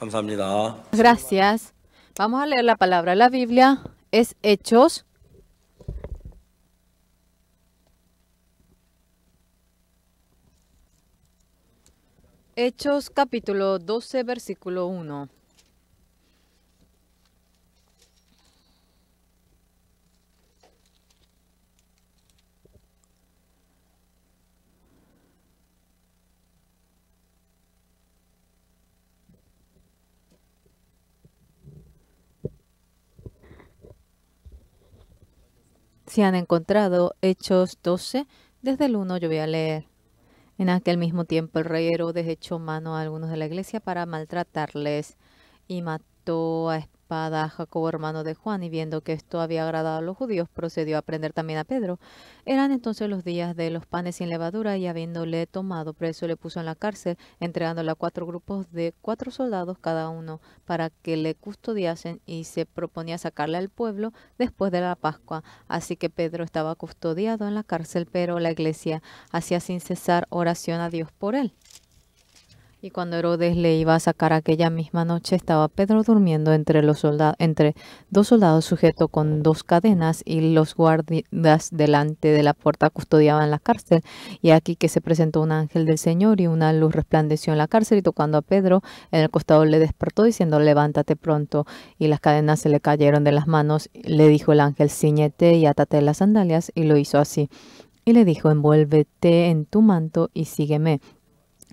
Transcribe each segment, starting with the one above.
감사합니다. Gracias. Vamos a leer la palabra. La Biblia es Hechos. Hechos capítulo 12, versículo 1. Si han encontrado Hechos 12, desde el 1 yo voy a leer. En aquel mismo tiempo el rey Herodes echó mano a algunos de la iglesia para maltratarles y mató a espada a Jacobo, hermano de Juan, y viendo que esto había agradado a los judíos, procedió a prender también a Pedro. Eran entonces los días de los panes sin levadura, y habiéndole tomado preso, le puso en la cárcel, entregándole a 4 grupos de 4 soldados cada uno, para que le custodiasen, y se proponía sacarle al pueblo después de la Pascua. Así que Pedro estaba custodiado en la cárcel, pero la iglesia hacía sin cesar oración a Dios por él. Y cuando Herodes le iba a sacar aquella misma noche, estaba Pedro durmiendo entre dos soldados sujeto con 2 cadenas, y los guardias delante de la puerta custodiaban la cárcel. Y aquí que se presentó un ángel del Señor, y una luz resplandeció en la cárcel, y tocando a Pedro en el costado le despertó, diciendo: levántate pronto. Y las cadenas se le cayeron de las manos. Le dijo el ángel: cíñete y átate las sandalias. Y lo hizo así. Y le dijo: envuélvete en tu manto y sígueme.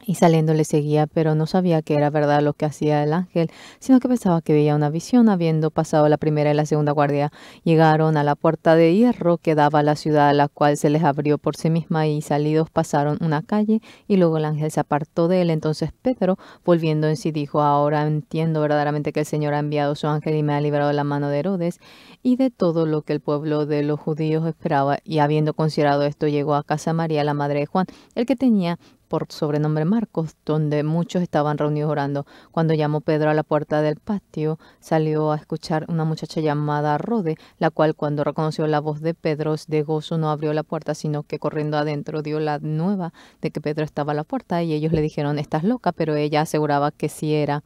Y saliendo le seguía, pero no sabía que era verdad lo que hacía el ángel, sino que pensaba que veía una visión. Habiendo pasado la primera y la segunda guardia, llegaron a la puerta de hierro que daba a la ciudad, la cual se les abrió por sí misma, y salidos pasaron una calle, y luego el ángel se apartó de él. Entonces Pedro, volviendo en sí, dijo: ahora entiendo verdaderamente que el Señor ha enviado su ángel y me ha librado de la mano de Herodes y de todo lo que el pueblo de los judíos esperaba. Y habiendo considerado esto, llegó a casa de María, la madre de Juan, el que tenía por sobrenombre Marcos, donde muchos estaban reunidos orando. Cuando llamó Pedro a la puerta del patio, salió a escuchar una muchacha llamada Rode, la cual, cuando reconoció la voz de Pedro, de gozo no abrió la puerta, sino que corriendo adentro dio la nueva de que Pedro estaba a la puerta, y ellos le dijeron: estás loca, pero ella aseguraba que sí era.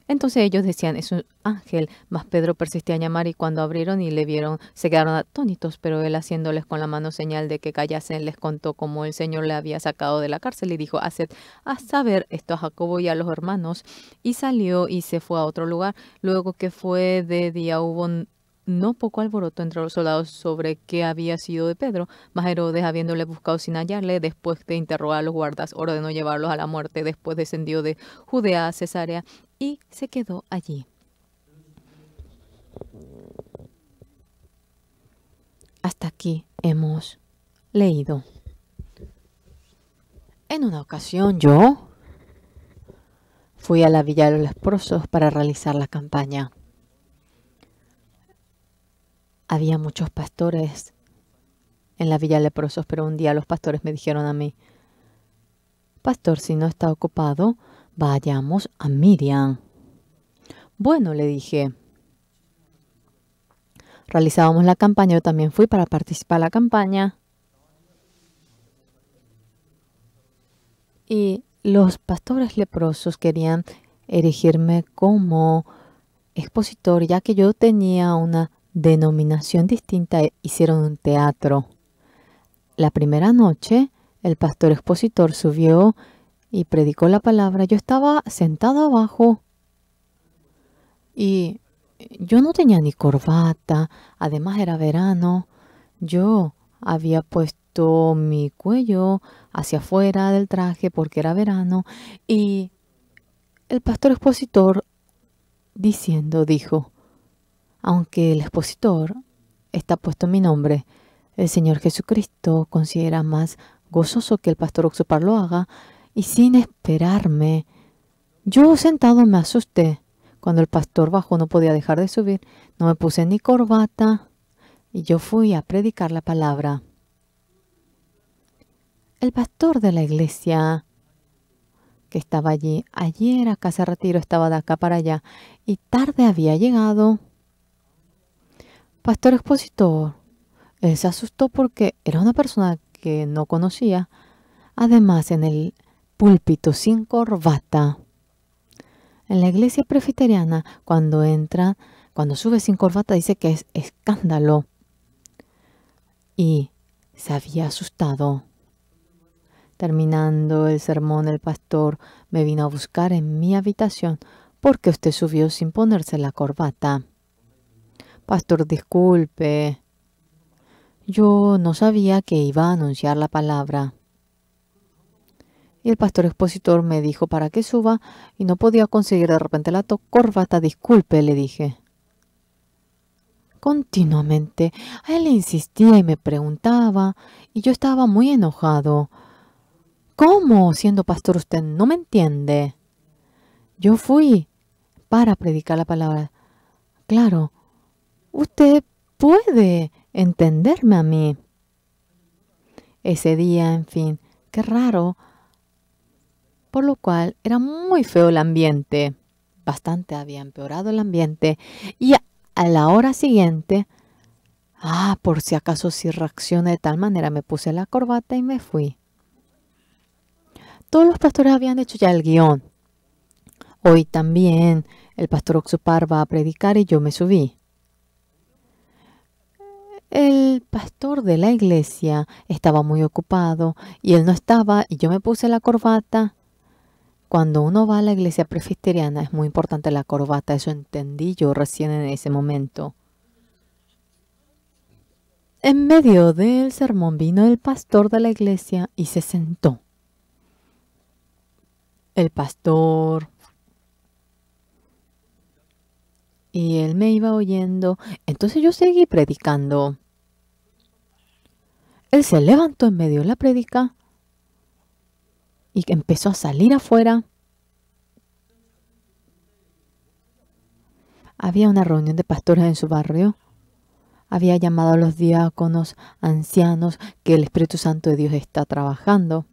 Entonces ellos decían: es un ángel. Mas Pedro persistía en llamar, y cuando abrieron y le vieron, se quedaron atónitos. Pero él, haciéndoles con la mano señal de que callasen, les contó cómo el Señor le había sacado de la cárcel, y dijo: haced a saber esto a Jacobo y a los hermanos. Y salió y se fue a otro lugar. Luego que fue de día, hubo no poco alboroto entre los soldados sobre qué había sido de Pedro. Mas Herodes, habiéndole buscado sin hallarle, después de interrogar a los guardas, ordenó llevarlos a la muerte. Después descendió de Judea a Cesarea y se quedó allí. Hasta aquí hemos leído. En una ocasión yo fui a la Villa de los Leprosos para realizar la campaña. Había muchos pastores en la Villa de Leprosos, pero un día los pastores me dijeron a mí: pastor, si no está ocupado, vayamos a Miriam. Bueno, le dije. Realizábamos la campaña, yo también fui para participar en la campaña. Y los pastores leprosos querían erigirme como expositor, ya que yo tenía una denominación distinta. Hicieron un teatro. La primera noche, el pastor expositor subió y predicó la palabra. Yo estaba sentado abajo y yo no tenía ni corbata. Además era verano. Yo había puesto mi cuello hacia afuera del traje porque era verano. Y el pastor expositor dijo: aunque el expositor está puesto mi nombre, el Señor Jesucristo considera más gozoso que el pastor Oxupar lo haga. Y sin esperarme, yo sentado me asusté. Cuando el pastor bajó, no podía dejar de subir. No me puse ni corbata y yo fui a predicar la palabra. El pastor de la iglesia que estaba allí era casa de retiro, estaba de acá para allá y tarde había llegado. Pastor expositor, él se asustó porque era una persona que no conocía. Además, en el púlpito sin corbata. En la iglesia presbiteriana, cuando sube sin corbata, dice que es escándalo. Y se había asustado. Terminando el sermón, el pastor me vino a buscar en mi habitación porque usted subió sin ponerse la corbata. Pastor, disculpe. Yo no sabía que iba a anunciar la palabra. Y el pastor expositor me dijo para que suba y no podía conseguir de repente la corbata. Disculpe, le dije. Continuamente, a él le insistía y me preguntaba y yo estaba muy enojado. ¿Cómo, siendo pastor, usted no me entiende? Yo fui para predicar la palabra. Claro, usted puede entenderme a mí. Ese día, en fin, qué raro. Por lo cual era muy feo el ambiente. Bastante había empeorado el ambiente. Y a la hora siguiente, por si acaso si reaccioné de tal manera, me puse la corbata y me fui. Todos los pastores habían hecho ya el guión. Hoy también el pastor Oxupar va a predicar y yo me subí. El pastor de la iglesia estaba muy ocupado y él no estaba y yo me puse la corbata. Cuando uno va a la iglesia presbiteriana es muy importante la corbata, eso entendí yo recién en ese momento. En medio del sermón vino el pastor de la iglesia y se sentó. El pastor... Y él me iba oyendo, entonces yo seguí predicando. Él se levantó en medio de la prédica y empezó a salir afuera. Había una reunión de pastores en su barrio. Había llamado a los diáconos, ancianos, que el Espíritu Santo de Dios está trabajando.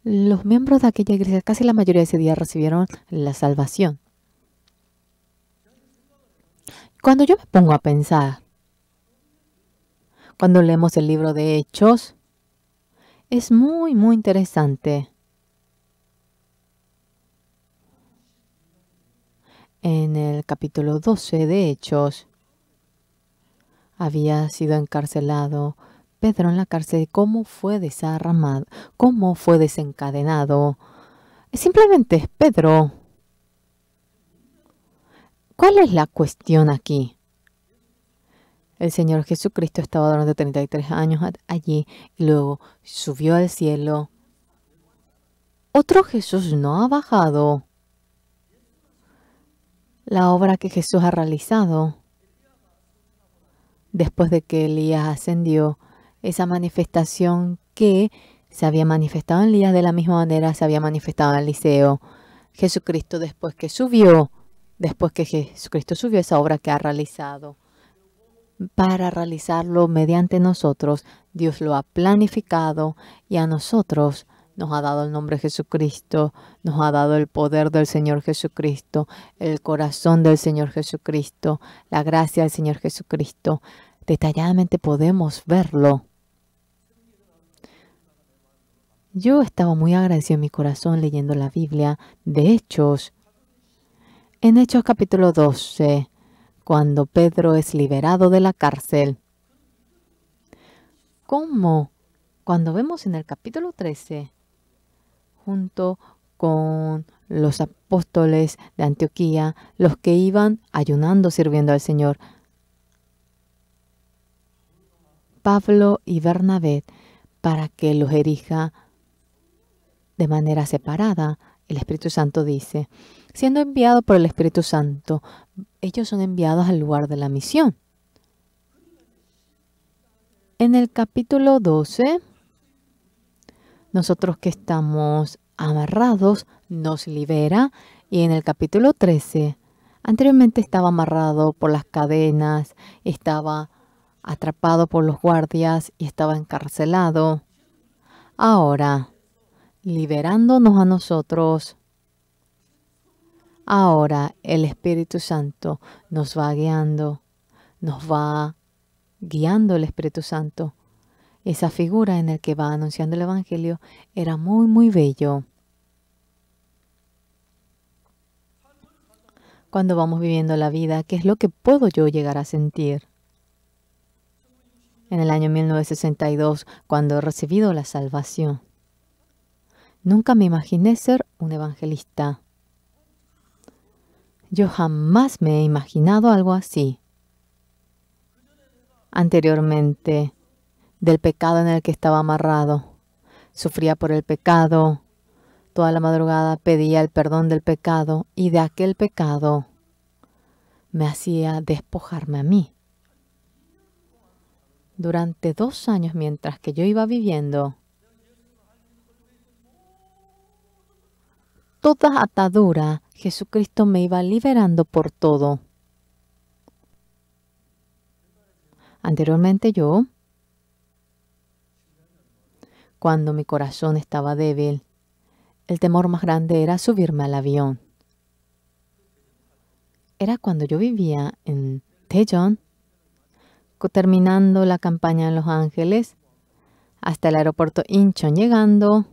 Los miembros de aquella iglesia, casi la mayoría de ese día recibieron la salvación. Cuando yo me pongo a pensar, cuando leemos el libro de Hechos, es muy, muy interesante. En el capítulo 12 de Hechos, había sido encarcelado Pedro en la cárcel. ¿Cómo fue desarmado? ¿Cómo fue desencadenado? Simplemente es Pedro. ¿Cuál es la cuestión aquí? El Señor Jesucristo estaba durante 33 años allí y luego subió al cielo. Otro Jesús no ha bajado. La obra que Jesús ha realizado después de que Elías ascendió, esa manifestación que se había manifestado en Elías de la misma manera se había manifestado en Eliseo. Jesucristo después que Jesucristo subió, esa obra que ha realizado. Para realizarlo mediante nosotros, Dios lo ha planificado y a nosotros nos ha dado el nombre de Jesucristo, nos ha dado el poder del Señor Jesucristo, el corazón del Señor Jesucristo, la gracia del Señor Jesucristo. Detalladamente podemos verlo. Yo estaba muy agradecido en mi corazón leyendo la Biblia de Hechos. En Hechos capítulo 12, cuando Pedro es liberado de la cárcel. ¿Cómo? Cuando vemos en el capítulo 13, junto con los apóstoles de Antioquía, los que iban ayunando, sirviendo al Señor, Pablo y Bernabé, para que los erija de manera separada. El Espíritu Santo dice, siendo enviado por el Espíritu Santo, ellos son enviados al lugar de la misión. En el capítulo 12, nosotros que estamos amarrados, nos libera. Y en el capítulo 13, anteriormente estaba amarrado por las cadenas, estaba atrapado por los guardias y estaba encarcelado. Ahora, liberándonos a nosotros, ahora el Espíritu Santo nos va guiando, nos va guiando el Espíritu Santo. Esa figura en el que va anunciando el Evangelio era muy, muy bello. cuando vamos viviendo la vida, ¿qué es lo que puedo yo llegar a sentir? En el año 1962, cuando he recibido la salvación, nunca me imaginé ser un evangelista. Yo jamás me he imaginado algo así. Anteriormente, del pecado en el que estaba amarrado, sufría por el pecado. Toda la madrugada pedía el perdón del pecado y de aquel pecado me hacía despojarme a mí. Durante 2 años, mientras que yo iba viviendo, toda atadura, Jesucristo me iba liberando por todo. Anteriormente yo, cuando mi corazón estaba débil, el temor más grande era subirme al avión. Era cuando yo vivía en Daejeon, terminando la campaña en Los Ángeles, hasta el aeropuerto Incheon, llegando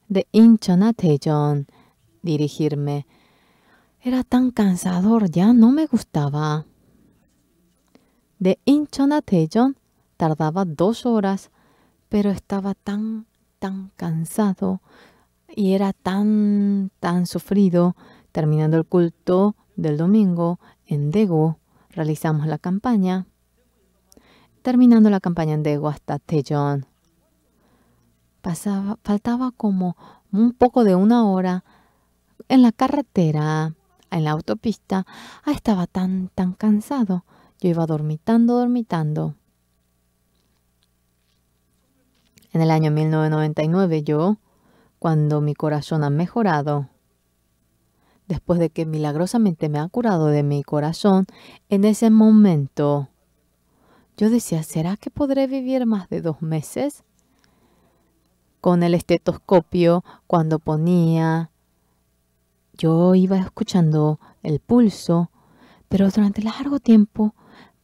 de Incheon a Daejeon, dirigirme. Era tan cansador, ya no me gustaba. De Incheon a Daejeon tardaba 2 horas, pero estaba tan cansado y era tan sufrido. Terminando el culto del domingo en Daegu, realizamos la campaña. Terminando la campaña en Daegu hasta Daejeon, faltaba como un poco de 1 hora en la carretera, en la autopista. Estaba tan cansado. Yo iba dormitando. En el año 1999 yo, cuando mi corazón ha mejorado, después de que milagrosamente me ha curado de mi corazón, en ese momento yo decía, ¿será que podré vivir más de 2 meses? Con el estetoscopio, cuando ponía, yo iba escuchando el pulso, pero durante largo tiempo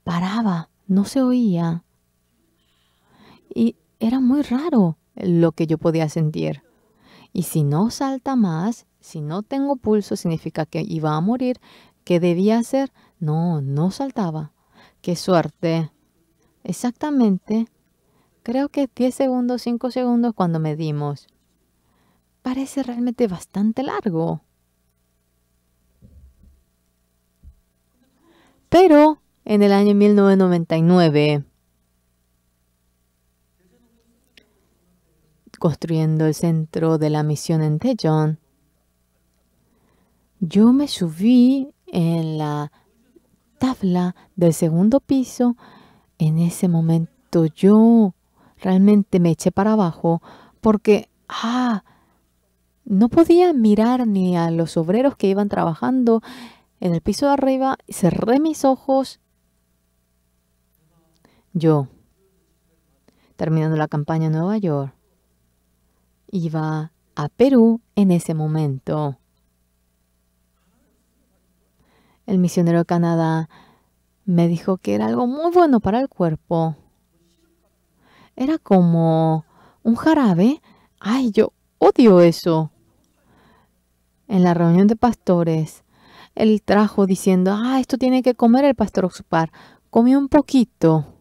paraba, no se oía. Y era muy raro lo que yo podía sentir. Y si no salta más, si no tengo pulso, significa que iba a morir. ¿Qué debía hacer? No saltaba. ¡Qué suerte! Exactamente, creo que 10 segundos, 5 segundos cuando medimos. Parece realmente bastante largo. Pero en el año 1999, construyendo el centro de la misión en Daejeon, yo me subí en la tabla del segundo piso. En ese momento yo realmente me eché para abajo porque no podía mirar ni a los obreros que iban trabajando en el piso de arriba. Cerré mis ojos. Yo, terminando la campaña en Nueva York, iba a Perú en ese momento. El misionero de Canadá me dijo que era algo muy bueno para el cuerpo. Era como un jarabe. Ay, yo odio eso. En la reunión de pastores, él trajo diciendo, esto tiene que comer el pastor Oxupar. Comí un poquito.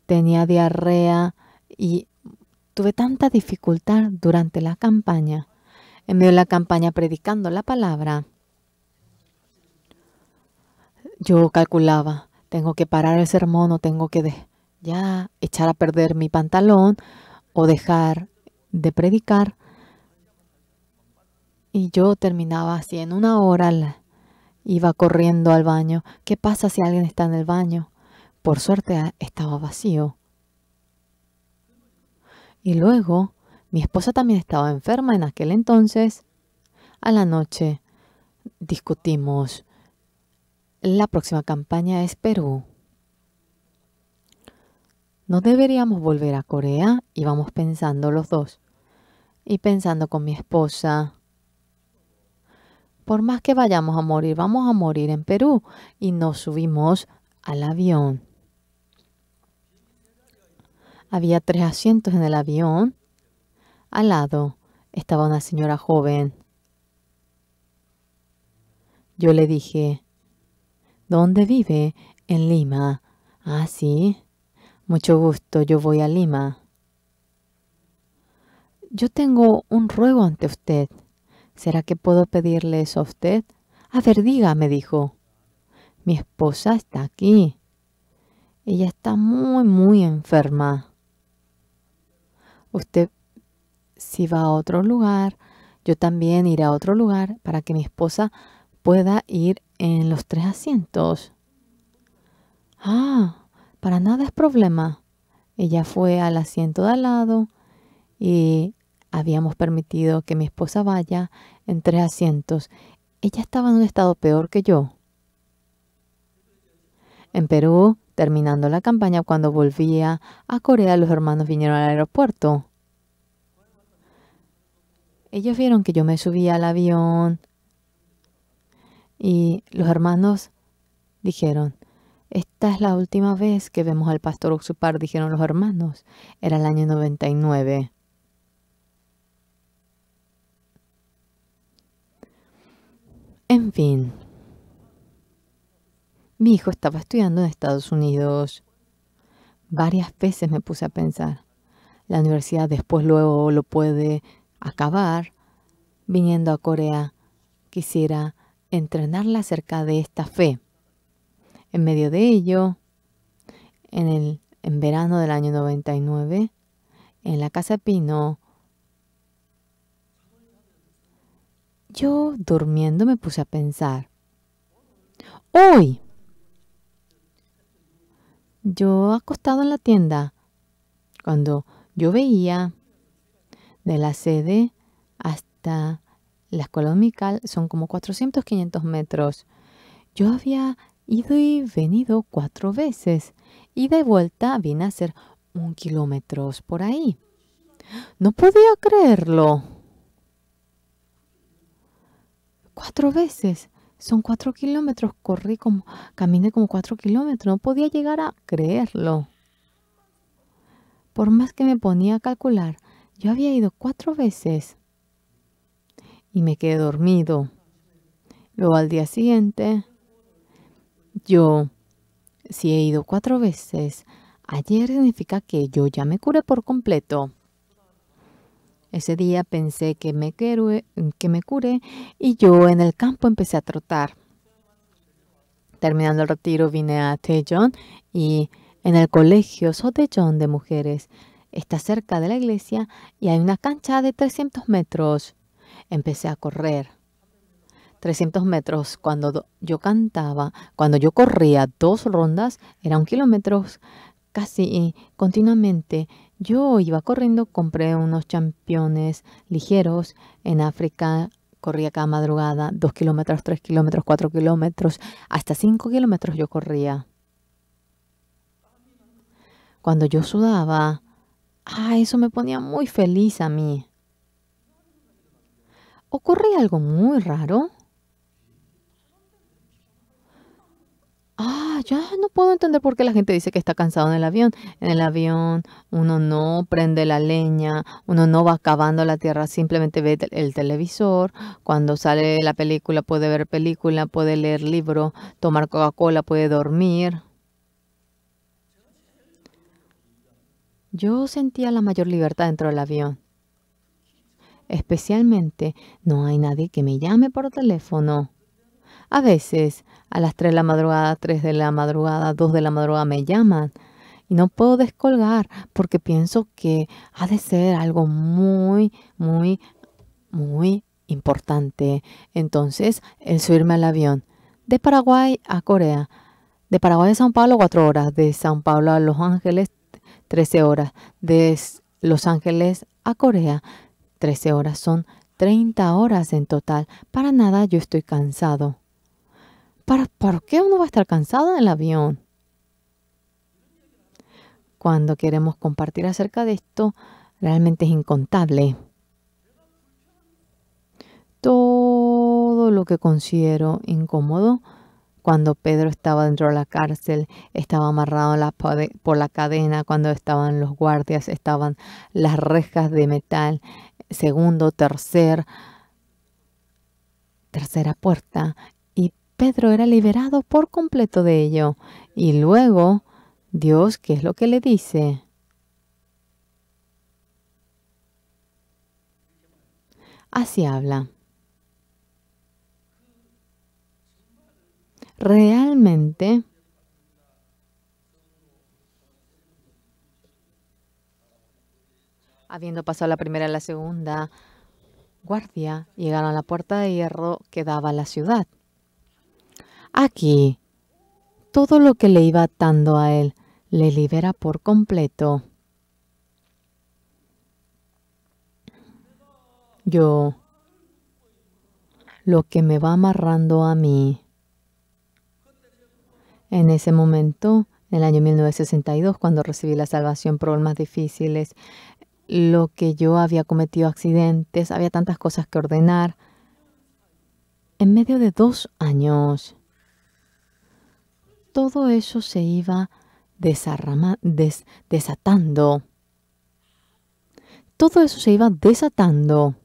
Tenía diarrea y tuve tanta dificultad durante la campaña. En medio de la campaña predicando la palabra, yo calculaba, tengo que parar el sermón o tengo que ya echar a perder mi pantalón o dejar de predicar. Y yo terminaba así, en 1 hora iba corriendo al baño. ¿Qué pasa si alguien está en el baño? Por suerte estaba vacío. Y luego, mi esposa también estaba enferma en aquel entonces. A la noche discutimos. La próxima campaña es Perú. ¿No deberíamos volver a Corea? Íbamos pensando los dos. Y pensando con mi esposa, por más que vayamos a morir, vamos a morir en Perú. Y nos subimos al avión. Había 3 asientos en el avión. Al lado estaba una señora joven. Yo le dije, ¿dónde vive? En Lima. Ah, sí. Mucho gusto, yo voy a Lima. Yo tengo un ruego ante usted. ¿Será que puedo pedirle eso a usted? A ver, diga, me dijo. Mi esposa está aquí. Ella está muy enferma. Usted, si va a otro lugar, yo también iré a otro lugar para que mi esposa pueda ir en los 3 asientos. Ah, para nada es problema. Ella fue al asiento de al lado y habíamos permitido que mi esposa vaya en 3 asientos. Ella estaba en un estado peor que yo. En Perú, terminando la campaña, cuando volvía a Corea, los hermanos vinieron al aeropuerto. Ellos vieron que yo me subía al avión y los hermanos dijeron, esta es la última vez que vemos al pastor Oxupar, dijeron los hermanos. Era el año 99. En fin, mi hijo estaba estudiando en Estados Unidos. Varias veces me puse a pensar, la universidad después luego lo puede acabar. Viniendo a Corea, quisiera entrenarla acerca de esta fe. En medio de ello, en verano del año 99, en la Casa Pino, yo durmiendo me puse a pensar, hoy, yo acostado en la tienda, cuando yo veía de la sede hasta la escuela dominical, son como 400, 500 metros. Yo había ido y venido 4 veces y de vuelta vine a hacer 1 kilómetro por ahí. No podía creerlo. 4 veces. Son 4 kilómetros. Caminé como 4 kilómetros. No podía llegar a creerlo. Por más que me ponía a calcular, yo había ido 4 veces y me quedé dormido. Luego al día siguiente, si he ido 4 veces, ayer significa que yo ya me curé por completo. Ese día pensé que me curé y yo en el campo empecé a trotar. Terminando el retiro vine a Daejeon y en el colegio Daejeon de mujeres está cerca de la iglesia y hay una cancha de 300 metros. Empecé a correr. 300 metros cuando yo corría 2 rondas, era 1 kilómetro casi continuamente. Yo iba corriendo, compré unos championes ligeros en África, corría cada madrugada, 2 kilómetros, 3 kilómetros, 4 kilómetros, hasta 5 kilómetros yo corría. Cuando yo sudaba, eso me ponía muy feliz a mí. Ocurría algo muy raro. Ya no puedo entender por qué la gente dice que está cansado en el avión. En el avión uno no prende la leña, uno no va cavando la tierra, simplemente ve el televisor. Cuando sale la película puede ver película, puede leer libro, tomar Coca-Cola, puede dormir. Yo sentía la mayor libertad dentro del avión. Especialmente no hay nadie que me llame por teléfono. A veces, a las 3 de la madrugada, 3 de la madrugada, 2 de la madrugada me llaman y no puedo descolgar porque pienso que ha de ser algo muy importante. Entonces, el subirme al avión de Paraguay a Corea, de Paraguay a Sao Paulo 4 horas, de Sao Paulo a Los Ángeles 13 horas, de Los Ángeles a Corea 13 horas, son 30 horas en total. Para nada yo estoy cansado. ¿Por qué uno va a estar cansado en el avión? Cuando queremos compartir acerca de esto, realmente es incontable. Todo lo que considero incómodo, cuando Pedro estaba dentro de la cárcel, estaba amarrado por la cadena, cuando estaban los guardias, estaban las rejas de metal, tercera puerta, y Pedro era liberado por completo de ello. Y luego, Dios, ¿qué es lo que le dice? Así habla. Realmente, habiendo pasado la primera y la segunda guardia, llegaron a la puerta de hierro que daba a la ciudad. Aquí, todo lo que le iba atando a él le libera por completo. Yo, lo que me va amarrando a mí. En ese momento, en el año 1962, cuando recibí la salvación, problemas difíciles, lo que yo había cometido accidentes, había tantas cosas que ordenar. En medio de 2 años, todo eso se iba desatando. Todo eso se iba desatando.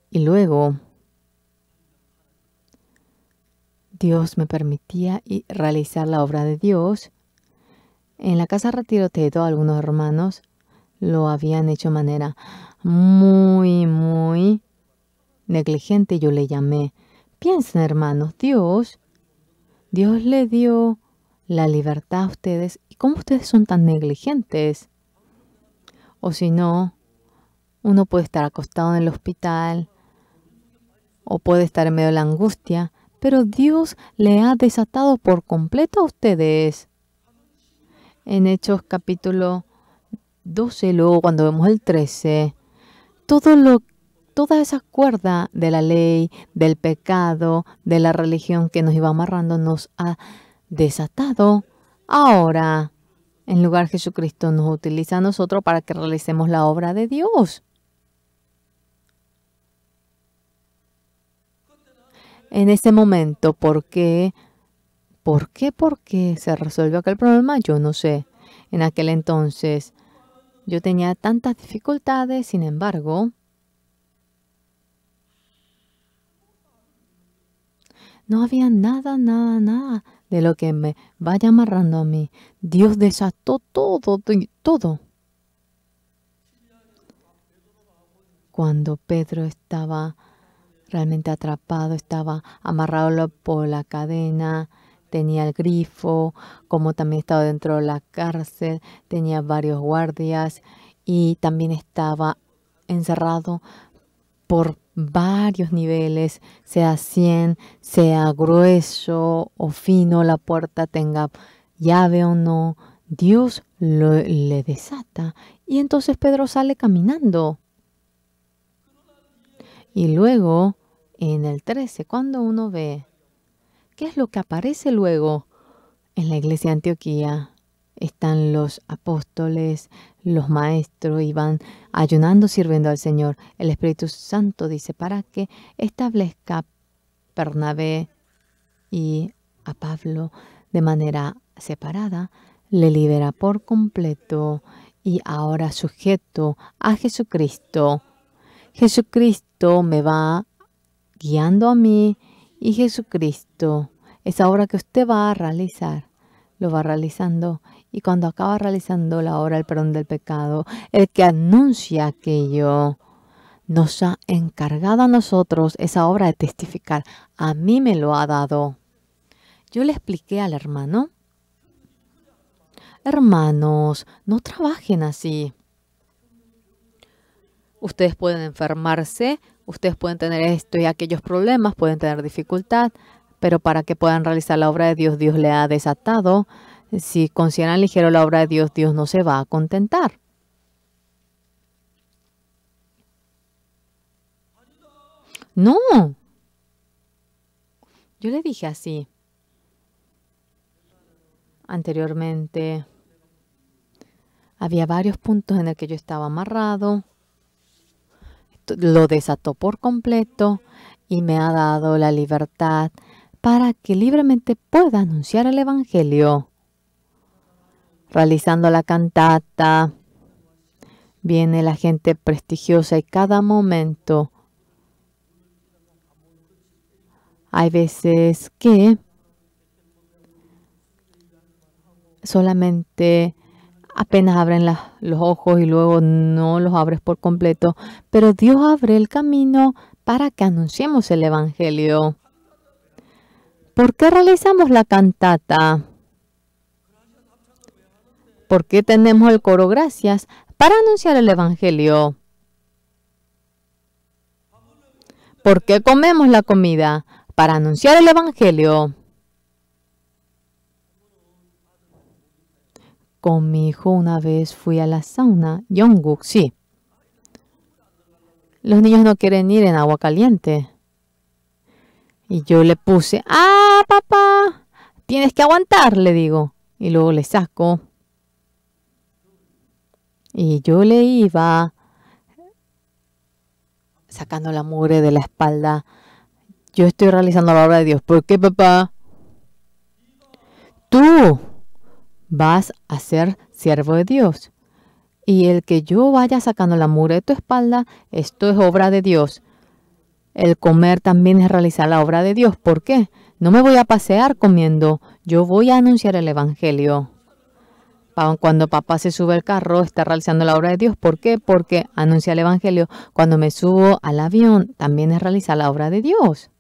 Y luego, Dios me permitía realizar la obra de Dios. En la casa Retiro Teto, algunos hermanos lo habían hecho de manera muy negligente. Yo le llamé. Piensen, hermanos, Dios le dio la libertad a ustedes. ¿Y cómo ustedes son tan negligentes? O si no, uno puede estar acostado en el hospital o puede estar en medio de la angustia, pero Dios le ha desatado por completo a ustedes. En Hechos capítulo 12, luego cuando vemos el 13, toda esa cuerda de la ley, del pecado, de la religión que nos iba amarrando, nos ha desatado. Ahora, en lugar, Jesucristo nos utiliza a nosotros para que realicemos la obra de Dios. En ese momento, ¿por qué? ¿Por qué se resolvió aquel problema? Yo no sé. En aquel entonces yo tenía tantas dificultades, sin embargo, no había nada de lo que me vaya amarrando a mí. Dios desató todo. Cuando Pedro estaba realmente atrapado, estaba amarrado por la cadena, tenía el grifo, como también estaba dentro de la cárcel, tenía varios guardias y también estaba encerrado por varios niveles, sea 100, sea grueso o fino, la puerta tenga llave o no, Dios le desata. Y entonces Pedro sale caminando. Y luego, en el 13, cuando uno ve, ¿qué es lo que aparece luego en la iglesia de Antioquía? Están los apóstoles, los maestros, y van ayunando, sirviendo al Señor. El Espíritu Santo dice, para que establezca a Bernabé y a Pablo de manera separada, le libera por completo y ahora sujeto a Jesucristo. Jesucristo me va guiando a mí y Jesucristo, esa obra que usted va a realizar, lo va realizando. Y cuando acaba realizando la obra del perdón del pecado, el que anuncia aquello nos ha encargado a nosotros esa obra de testificar. A mí me lo ha dado. Yo le expliqué al hermano, hermanos, no trabajen así. Ustedes pueden enfermarse, ustedes pueden tener esto y aquellos problemas, pueden tener dificultad, pero para que puedan realizar la obra de Dios, Dios le ha desatado. Si consideran ligero la obra de Dios, Dios no se va a contentar. No. Yo le dije así. Anteriormente, había varios puntos en el que yo estaba amarrado. Lo desató por completo y me ha dado la libertad para que libremente pueda anunciar el Evangelio. Realizando la cantata, viene la gente prestigiosa y cada momento Hay veces que solamente apenas abren los ojos y luego no los abres por completo, pero Dios abre el camino para que anunciemos el Evangelio. ¿Por qué realizamos la cantata? ¿Por qué tenemos el coro gracias? Para anunciar el Evangelio. ¿Por qué comemos la comida? Para anunciar el Evangelio. Con mi hijo una vez fui a la sauna, Jungkook, sí. Los niños no quieren ir en agua caliente. Y yo le puse, papá, tienes que aguantar, le digo. Y luego le saco. Y yo le iba sacando la mugre de la espalda. Yo estoy realizando la obra de Dios. ¿Por qué, papá? Tú vas a ser siervo de Dios. Y el que yo vaya sacando la mugre de tu espalda, esto es obra de Dios. El comer también es realizar la obra de Dios. ¿Por qué? No me voy a pasear comiendo. Yo voy a anunciar el Evangelio. Cuando papá se sube al carro, está realizando la obra de Dios. ¿Por qué? Porque anuncia el Evangelio. Cuando me subo al avión, también es realizar la obra de Dios.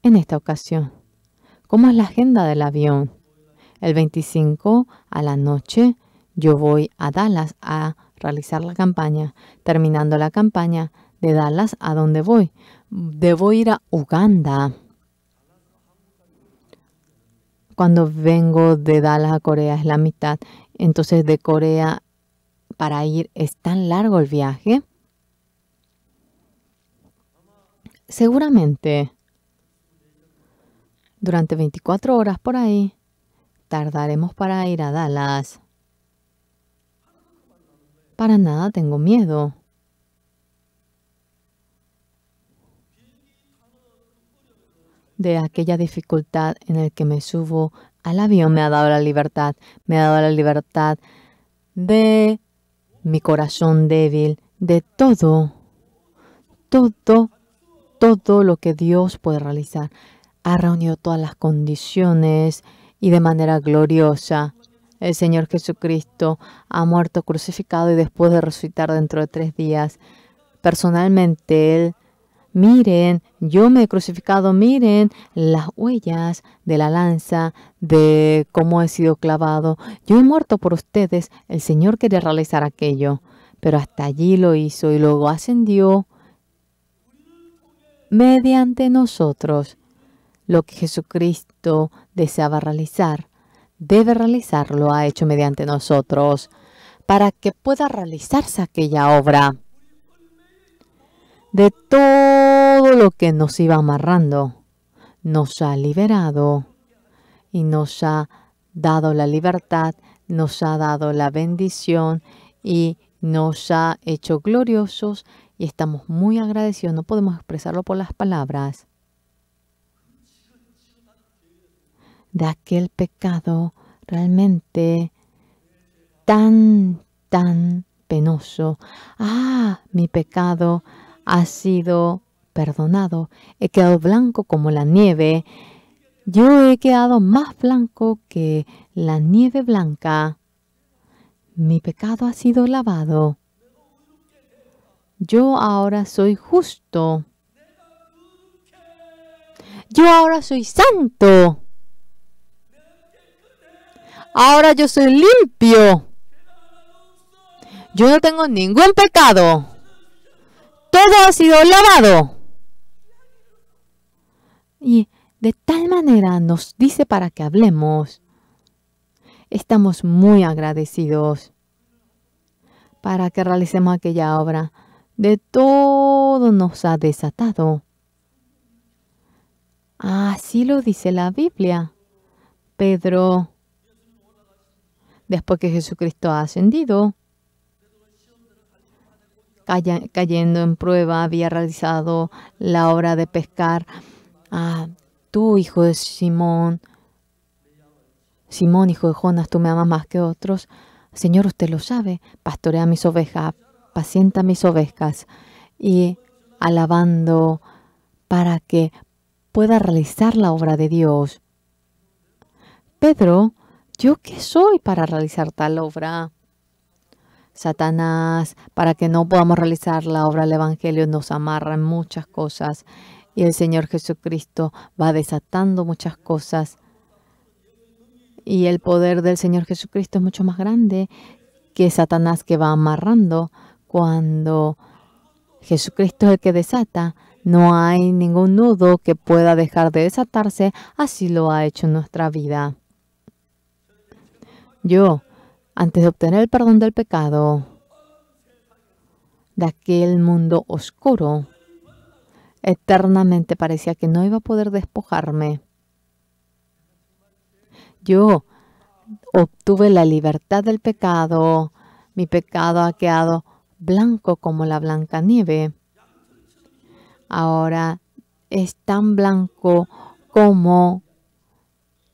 En esta ocasión, ¿cómo es la agenda del avión? El 25 a la noche, yo voy a Dallas a realizar la campaña. Terminando la campaña de Dallas, ¿a dónde voy? Debo ir a Uganda. Cuando vengo de Dallas a Corea es la mitad. Entonces de Corea para ir es tan largo el viaje. Seguramente durante 24 horas por ahí tardaremos para ir a Dallas. Para nada tengo miedo. De aquella dificultad en el que me subo al avión me ha dado la libertad. Me ha dado la libertad de mi corazón débil, de todo lo que Dios puede realizar. Ha reunido todas las condiciones y de manera gloriosa. El Señor Jesucristo ha muerto crucificado y después de resucitar dentro de 3 días. Personalmente, Él, miren, yo me he crucificado, miren las huellas de la lanza, de cómo he sido clavado. Yo he muerto por ustedes. El Señor quería realizar aquello, pero hasta allí lo hizo y luego ascendió mediante nosotros. Lo que Jesucristo deseaba realizar, debe realizarlo, ha hecho mediante nosotros, para que pueda realizarse aquella obra. De todo lo que nos iba amarrando, nos ha liberado y nos ha dado la libertad, nos ha dado la bendición y nos ha hecho gloriosos y estamos muy agradecidos. No podemos expresarlo por las palabras. De aquel pecado realmente tan penoso. Mi pecado ha sido perdonado. He quedado blanco como la nieve. Yo he quedado más blanco que la nieve blanca. Mi pecado ha sido lavado. Yo ahora soy justo. Yo ahora soy santo. Ahora yo soy limpio. Yo no tengo ningún pecado. Todo ha sido lavado. Y de tal manera nos dice para que hablemos. Estamos muy agradecidos para que realicemos aquella obra. De todo nos ha desatado. Así lo dice la Biblia. Pedro, después que Jesucristo ha ascendido, cayendo en prueba, había realizado la obra de pescar. Tú, hijo de Simón, hijo de Jonás, tú me amas más que otros. Señor, usted lo sabe, pastorea mis ovejas, pacienta mis ovejas. Y alabando para que pueda realizar la obra de Dios. Pedro, ¿yo qué soy para realizar tal obra? Satanás, para que no podamos realizar la obra del Evangelio, nos amarra en muchas cosas. Y el Señor Jesucristo va desatando muchas cosas. Y el poder del Señor Jesucristo es mucho más grande que Satanás, que va amarrando. Cuando Jesucristo es el que desata, no hay ningún nudo que pueda dejar de desatarse. Así lo ha hecho en nuestra vida. Yo, antes de obtener el perdón del pecado, de aquel mundo oscuro, eternamente parecía que no iba a poder despojarme. Yo obtuve la libertad del pecado. Mi pecado ha quedado blanco como la blanca nieve. Ahora es tan blanco como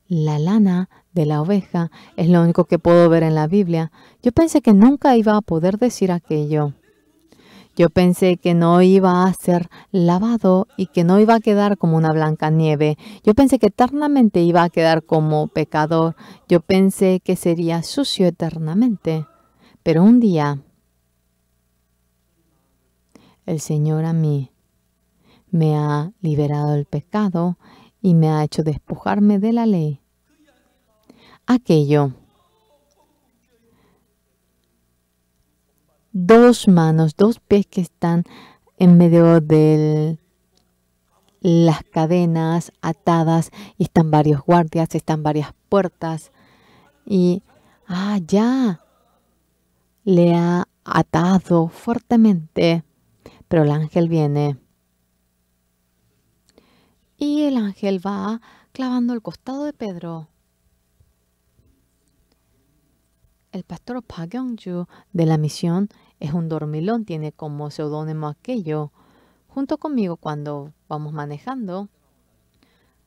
la lana de la oveja. Es lo único que puedo ver en la Biblia. Yo pensé que nunca iba a poder decir aquello. Yo pensé que no iba a ser lavado y que no iba a quedar como una blanca nieve. Yo pensé que eternamente iba a quedar como pecador. Yo pensé que sería sucio eternamente. Pero un día, el Señor a mí me ha liberado del pecado y me ha hecho despojarme de la ley. Aquello. Dos manos, dos pies que están en medio de las cadenas atadas y están varios guardias, están varias puertas y ya le ha atado fuertemente, pero el ángel viene y el ángel va clavando el costado de Pedro. El pastor Park Kyung-ju de la misión es un dormilón, tiene como seudónimo aquello. Junto conmigo cuando vamos manejando,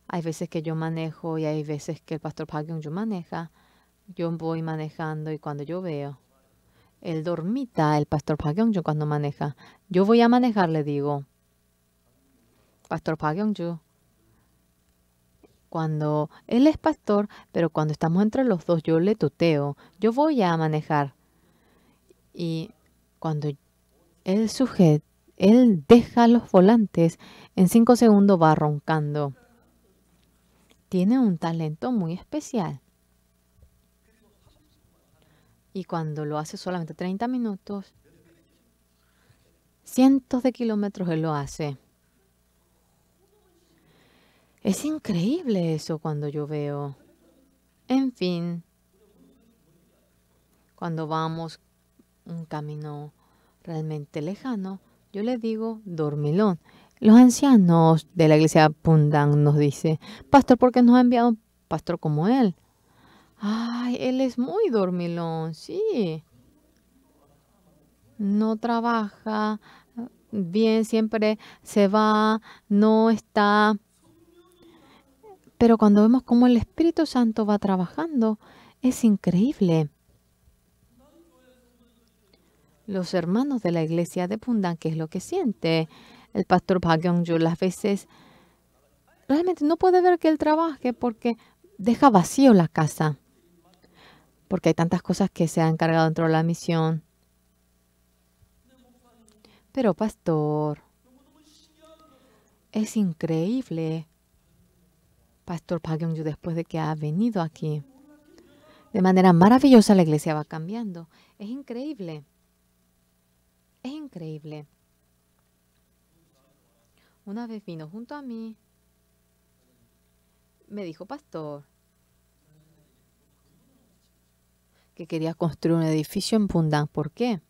hay veces que yo manejo y hay veces que el pastor Park Kyung-ju maneja. Yo voy manejando y cuando yo veo, él dormita, el pastor Park Kyung-ju cuando maneja. Yo voy a manejar, le digo, pastor Park Kyung-ju. Cuando él es pastor, pero cuando estamos entre los dos, yo le tuteo. Yo voy a manejar. Y cuando él deja los volantes, en 5 segundos va roncando. Tiene un talento muy especial. Y cuando lo hace solamente 30 minutos, cientos de kilómetros él lo hace. Es increíble eso cuando yo veo. En fin, cuando vamos un camino realmente lejano, yo le digo dormilón. Los ancianos de la iglesia Pundang nos dicen, pastor, ¿por qué nos ha enviado un pastor como él? Ay, él es muy dormilón, sí. No trabaja bien, siempre se va, no está. Pero cuando vemos cómo el Espíritu Santo va trabajando, es increíble. Los hermanos de la iglesia de Pundang, ¿qué es lo que siente? El pastor Park Kyung-ju las veces realmente no puede ver que él trabaje porque deja vacío la casa. Porque hay tantas cosas que se han encargado dentro de la misión. Pero pastor, es increíble. Pastor Park Kyung-ju, después de que ha venido aquí, de manera maravillosa la iglesia va cambiando. Es increíble. Es increíble. Una vez vino junto a mí, me dijo, pastor, que quería construir un edificio en Pundang. ¿Por qué?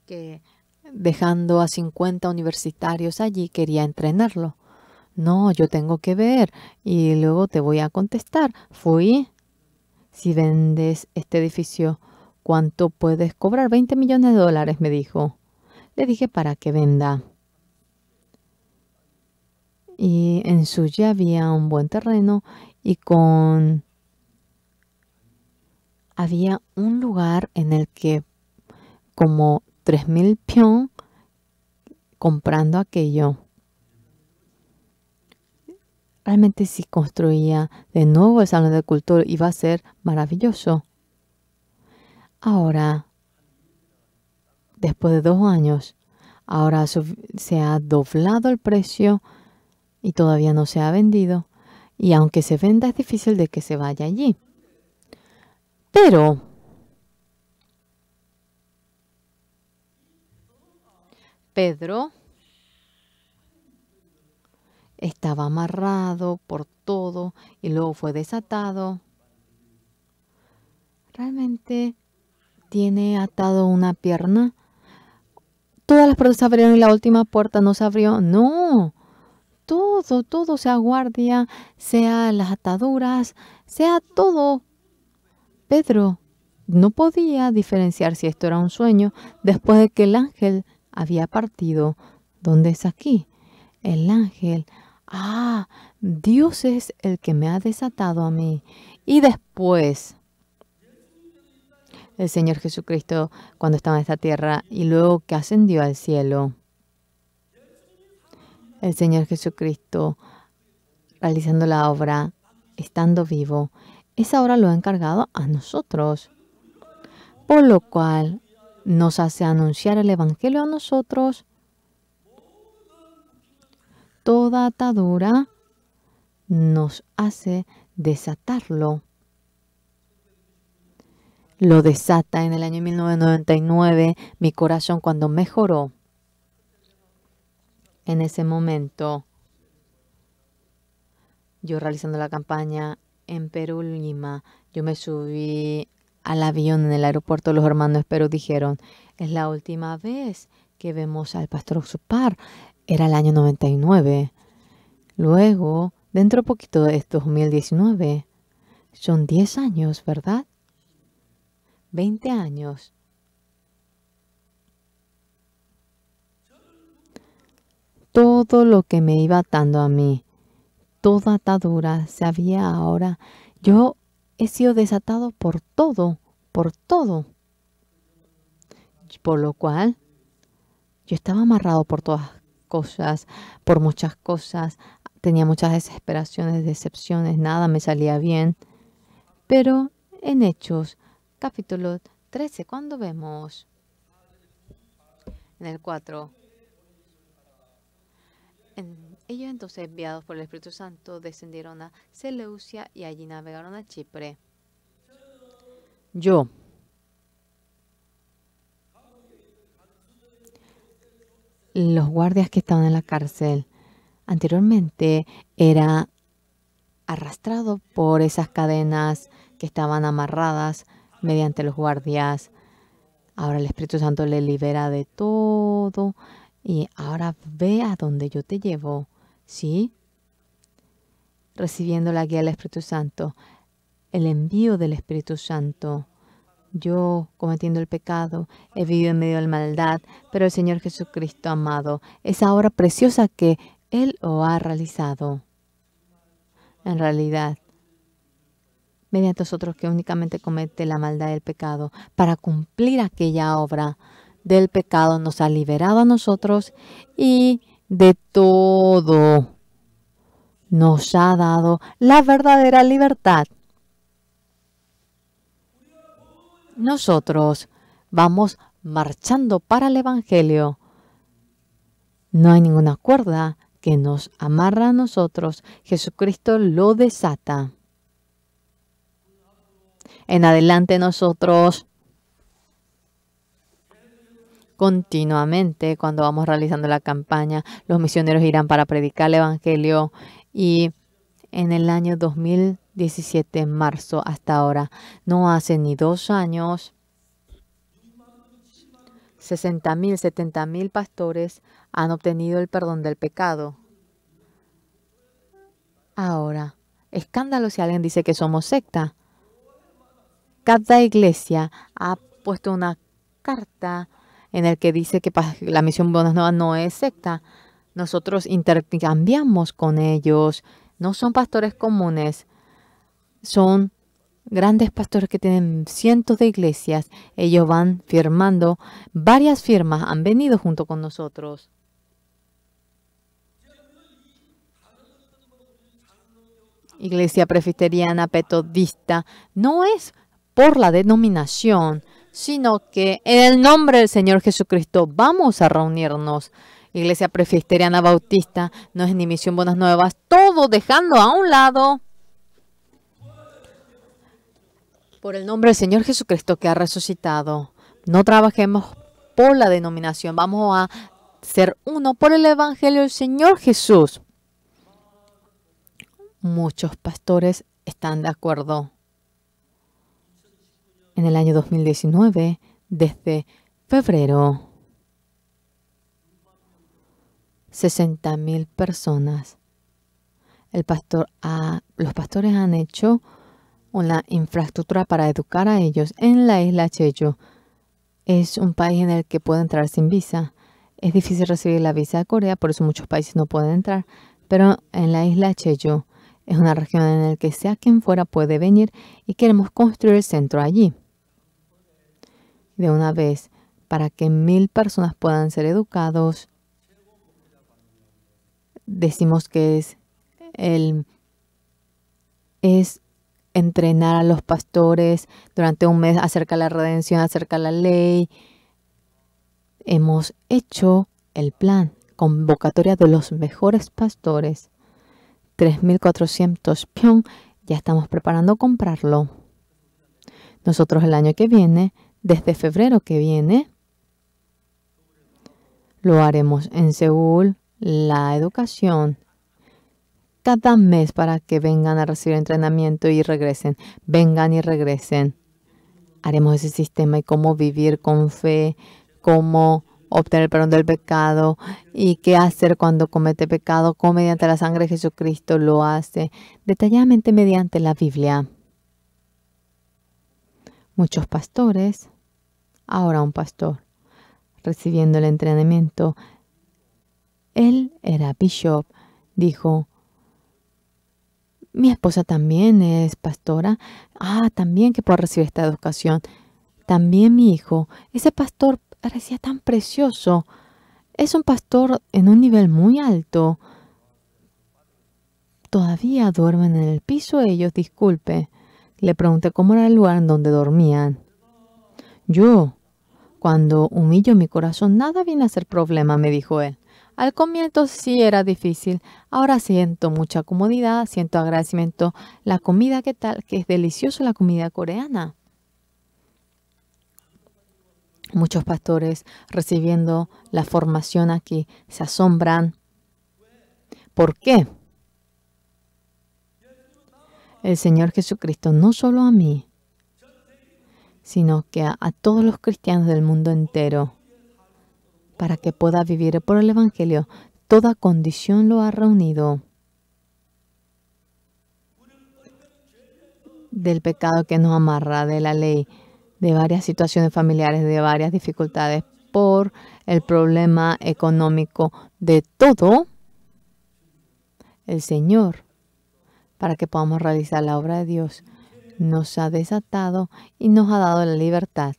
Que dejando a 50 universitarios allí quería entrenarlo. No, yo tengo que ver y luego te voy a contestar. Fui, si vendes este edificio, ¿cuánto puedes cobrar? 20 millones de dólares, me dijo. Le dije para que venda. Y en Suya había un buen terreno y había un lugar en el que como 3.000 peón comprando aquello. Realmente si construía de nuevo el salón de culto iba a ser maravilloso. Ahora, después de 2 años, ahora se ha doblado el precio y todavía no se ha vendido. Y aunque se venda es difícil de que se vaya allí. Pero Pedro estaba amarrado por todo y luego fue desatado. Realmente tiene atado una pierna. Todas las puertas se abrieron y la última puerta no se abrió. No, todo, sea guardia, sea las ataduras, sea todo. Pedro no podía diferenciar si esto era un sueño después de que el ángel había partido. ¿Dónde es aquí? El ángel. Dios es el que me ha desatado a mí. Y después, el Señor Jesucristo, cuando estaba en esta tierra y luego que ascendió al cielo, el Señor Jesucristo realizando la obra, estando vivo, esa obra lo ha encargado a nosotros. Por lo cual nos hace anunciar el Evangelio a nosotros. Toda atadura nos hace desatarlo. Lo desata en el año 1999 mi corazón cuando mejoró. En ese momento, yo realizando la campaña en Perú, Lima, yo me subí al avión en el aeropuerto. Los hermanos de Perú dijeron, es la última vez que vemos al pastor Oxupar. Era el año 99. Luego, dentro de poquito de 2019, son 10 años, ¿verdad? 20 años. Todo lo que me iba atando a mí, toda atadura se había ahora. Yo he sido desatado por todo, por todo. Por lo cual, yo estaba amarrado por todas cosas, por muchas cosas. Tenía muchas desesperaciones, decepciones, nada me salía bien. Pero en Hechos, capítulo 13, cuando vemos en el 4, ellos entonces enviados por el Espíritu Santo descendieron a Seleucia y allí navegaron a Chipre. Los guardias que estaban en la cárcel anteriormente era arrastrado por esas cadenas que estaban amarradas mediante los guardias. Ahora el Espíritu Santo le libera de todo y ahora ve a donde yo te llevo, ¿sí? Recibiendo la guía del Espíritu Santo, el envío del Espíritu Santo. Yo, cometiendo el pecado, he vivido en medio de la maldad, pero el Señor Jesucristo amado, esa obra preciosa que Él lo ha realizado. En realidad, mediante nosotros que únicamente comete la maldad del pecado, para cumplir aquella obra del pecado, nos ha liberado a nosotros y de todo nos ha dado la verdadera libertad. Nosotros vamos marchando para el Evangelio. No hay ninguna cuerda que nos amarra a nosotros. Jesucristo lo desata. En adelante nosotros continuamente, cuando vamos realizando la campaña, los misioneros irán para predicar el Evangelio y en el año 2017, en marzo, hasta ahora, no hace ni 2 años, 60,000, 70,000 pastores han obtenido el perdón del pecado. Ahora, escándalo si alguien dice que somos secta. Cada iglesia ha puesto una carta en el que dice que la Misión Buenas Nuevas no es secta. Nosotros intercambiamos con ellos. No son pastores comunes. Son grandes pastores que tienen cientos de iglesias. Ellos van firmando. Varias firmas han venido junto con nosotros. Iglesia Presbiteriana Metodista no es por la denominación, sino que en el nombre del Señor Jesucristo vamos a reunirnos. Iglesia Presbiteriana Bautista no es ni Misión Buenas Nuevas, todo dejando a un lado por el nombre del Señor Jesucristo que ha resucitado. No trabajemos por la denominación, vamos a ser uno por el Evangelio del Señor Jesús. Muchos pastores están de acuerdo. En el año 2019, desde febrero, 60,000 personas. Los pastores han hecho una infraestructura para educar a ellos en la isla Jeju. Es un país en el que puede entrar sin visa. Es difícil recibir la visa de Corea, por eso muchos países no pueden entrar. Pero en la isla Jeju es una región en la que sea quien fuera puede venir y queremos construir el centro allí. De una vez, para que 1,000 personas puedan ser educados, decimos que es entrenar a los pastores durante un mes acerca de la redención, acerca de la ley. Hemos hecho el plan, convocatoria de los mejores pastores. 3,400 pyong, ya estamos preparando comprarlo. Nosotros el año que viene, desde febrero que viene, lo haremos en Seúl, la educación, cada mes para que vengan a recibir entrenamiento y regresen. Vengan y regresen. Haremos ese sistema y cómo vivir con fe, cómo obtener el perdón del pecado y qué hacer cuando comete pecado, cómo mediante la sangre de Jesucristo lo hace, detalladamente mediante la Biblia. Muchos pastores, ahora un pastor, recibiendo el entrenamiento, él era bishop, dijo, mi esposa también es pastora, también que puedo recibir esta educación, también mi hijo, ese pastor parecía tan precioso, es un pastor en un nivel muy alto, todavía duermen en el piso ellos, disculpe. Le pregunté cómo era el lugar en donde dormían. Yo, cuando humillo mi corazón, nada viene a ser problema, me dijo él. Al comienzo sí era difícil, ahora siento mucha comodidad, siento agradecimiento. La comida, ¿qué tal? Que es deliciosa la comida coreana. Muchos pastores recibiendo la formación aquí se asombran. ¿Por qué? El Señor Jesucristo no solo a mí, sino que a todos los cristianos del mundo entero, para que pueda vivir por el Evangelio, toda condición lo ha reunido. Del pecado que nos amarra, de la ley, de varias situaciones familiares, de varias dificultades, por el problema económico, de todo, el Señor, para que podamos realizar la obra de Dios, nos ha desatado y nos ha dado la libertad.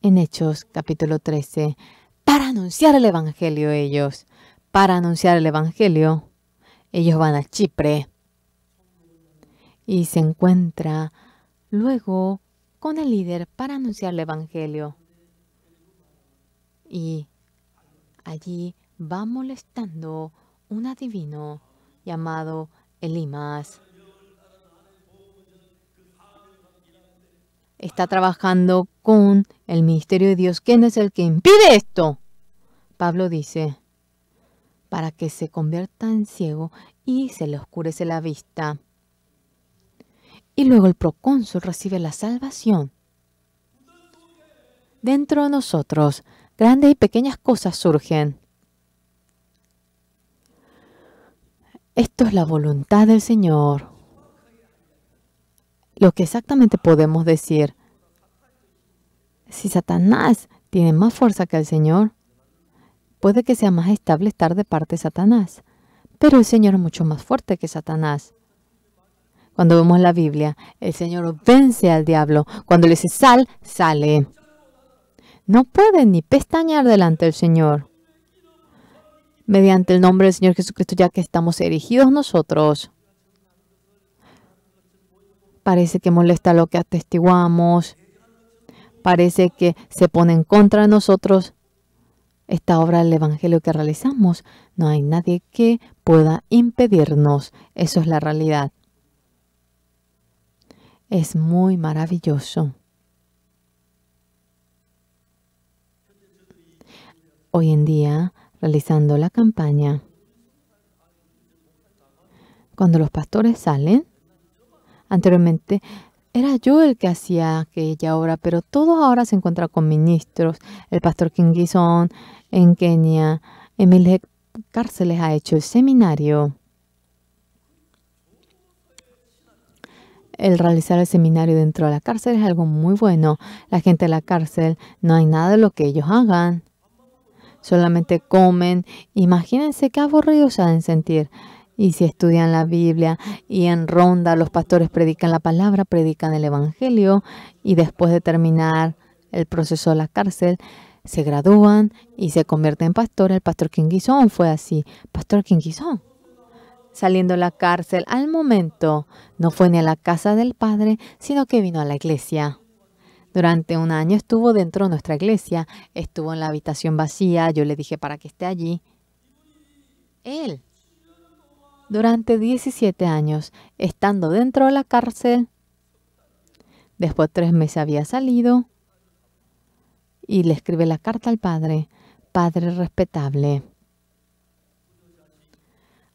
En Hechos capítulo 13, para anunciar el Evangelio para anunciar el Evangelio, ellos van a Chipre y se encuentra luego con el líder para anunciar el Evangelio. Y allí va molestando un adivino llamado Elimas. Está trabajando con el ministerio de Dios. ¿Quién es el que impide esto? Pablo dice, para que se convierta en ciego y se le oscurece la vista. Y luego el procónsul recibe la salvación. Dentro de nosotros, grandes y pequeñas cosas surgen. Esto es la voluntad del Señor. Lo que exactamente podemos decir, si Satanás tiene más fuerza que el Señor, puede que sea más estable estar de parte de Satanás. Pero el Señor es mucho más fuerte que Satanás. Cuando vemos la Biblia, el Señor vence al diablo. Cuando le dice sal, sale. No puede ni pestañear delante del Señor. mediante el nombre del Señor Jesucristo, ya que estamos erigidos nosotros. Parece que molesta lo que atestiguamos. Parece que se pone en contra de nosotros esta obra del Evangelio que realizamos. No hay nadie que pueda impedirnos. Eso es la realidad. Es muy maravilloso. Hoy en día, realizando la campaña, cuando los pastores salen, anteriormente era yo el que hacía aquella obra, pero todos ahora se encuentran con ministros. El pastor Kingison en Kenia, en miles de cárceles ha hecho el seminario. El realizar el seminario dentro de la cárcel es algo muy bueno. La gente de la cárcel, no hay nada de lo que ellos hagan. Solamente comen. Imagínense qué aburridos se deben sentir. Y si estudian la Biblia y en ronda los pastores predican la palabra, predican el Evangelio y después de terminar el proceso de la cárcel, se gradúan y se convierten en pastor. El pastor Kingison fue así. Pastor Kingison, saliendo de la cárcel, al momento no fue ni a la casa del Padre, sino que vino a la iglesia. Durante un año estuvo dentro de nuestra iglesia, estuvo en la habitación vacía, yo le dije para que esté allí. Él, durante 17 años, estando dentro de la cárcel, después de 3 meses había salido y le escribe la carta al Padre. Padre respetable,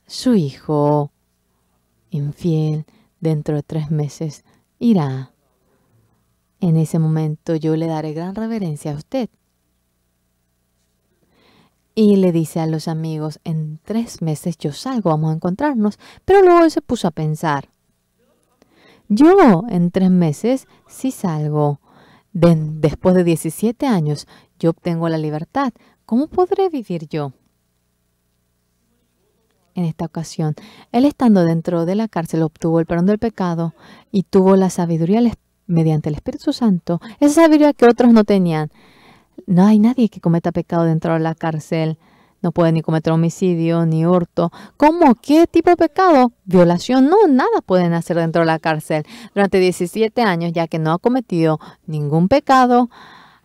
su hijo infiel dentro de 3 meses irá. En ese momento yo le daré gran reverencia a usted. Y le dice a los amigos, en 3 meses yo salgo, vamos a encontrarnos. Pero luego él se puso a pensar, yo en 3 meses sí salgo. Después de 17 años yo obtengo la libertad. ¿Cómo podré vivir yo? En esta ocasión, él estando dentro de la cárcel obtuvo el perdón del pecado y tuvo la sabiduría mediante el Espíritu Santo. Esa sabiduría que otros no tenían. No hay nadie que cometa pecado dentro de la cárcel. No puede ni cometer homicidio, ni hurto. ¿Cómo? ¿Qué tipo de pecado? Violación. No, nada pueden hacer dentro de la cárcel. Durante 17 años, ya que no ha cometido ningún pecado.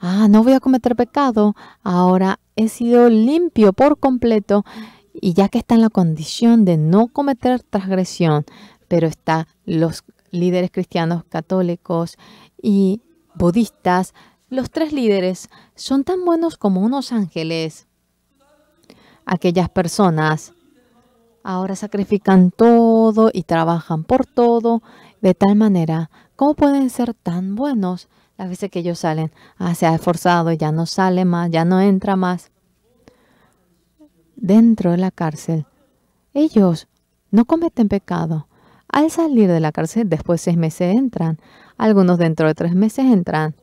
No voy a cometer pecado. Ahora he sido limpio por completo. Y ya que está en la condición de no cometer transgresión, pero está los líderes cristianos católicos y budistas, los 3 líderes son tan buenos como unos ángeles. Aquellas personas ahora sacrifican todo y trabajan por todo de tal manera. ¿Cómo pueden ser tan buenos? Las veces que ellos salen, se ha esforzado, ya no sale más, ya no entra más. Dentro de la cárcel, ellos no cometen pecado. Al salir de la cárcel, después de 6 meses entran. Algunos dentro de 3 meses entran.